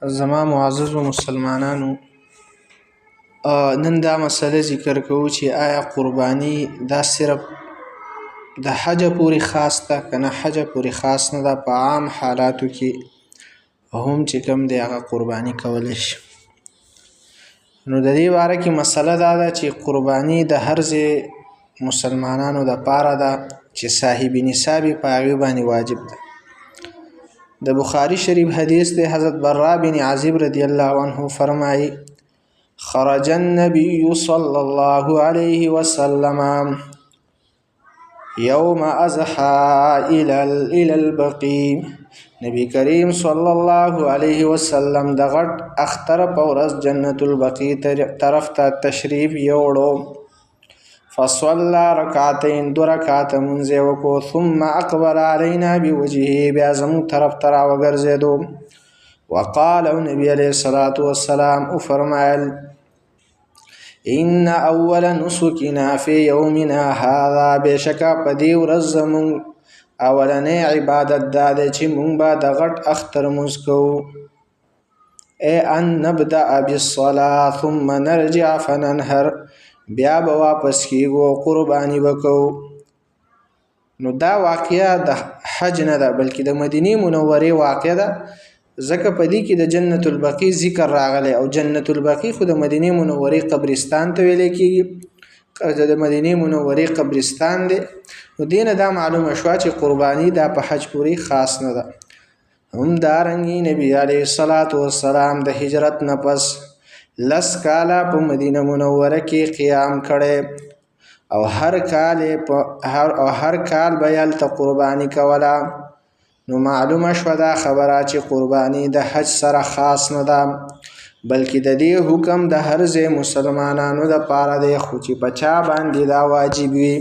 زما معززو مسلمانانو، نن دا مسله ذکر کوو چې آیا قرباني دا صرف د حج پورې خاص ده که نه حج پورې خاص نه ده، په عام حالاتو کې هم چې کوم دی هغه قرباني کولی شي. نو د دې باره کې مسله دا ده چې قرباني د هر ځای مسلمانانو د پاره ده چې صاحب نصاب په هغې باندې واجب ده. د بخاری شریف حدیث دی، حضرت برا بن عازب رضی الله عنه فرمایي: خرج النبي صلى الله عليه وسلم يوم اضحى الى البقيع. نبی کریم صلی الله علیه وسلم د غټ اختر په ورځ جنت البقیع طرف ته تشریف یوړو. فصلى رکعتين، 2 رکعات منځ وکړو. ثم اقبل علينا بوجهه، بیا زموږ طرف ته راوګرځېدو. وقال، نبی علیه الصلاة والسلام فرمایل: ان اول نسکنا فی یومنا هذا، بشکا په دې ورځ زموږ اولنی عبادت دا دی چې مونږ به د غټ اختر مونځ کوو. ان نبدأ بالصلاة ثم نرجع فننهر، بیا به واپس کیږو قربانی وکړو. نو دا واقعه د حج نه ده بلکې د مدینه منورې واقعه ده، ځکه په دې کې د جنت البقیع ذکر راغلی او جنت البقیع خو د مدینه منورې قبرستان ته ویل کېږي، د مدینه منورې قبرستان دی. نو دینه دا معلومه شوه چې قربانی دا په حج پورې خاص نه ده. همدارنګې نبی علیه الصلاة والسلام د هجرت نه پس 10 کاله په مدینه منوره کې قیام کړی او هر کال به یې هلته قرباني کوله. نو معلومه شوه دا خبره چې قرباني د حج سره خاص نه ده بلکې د دې حکم د هر ځای مسلمانانو دپاره دی، خو چې په چا باندې دا واجب وي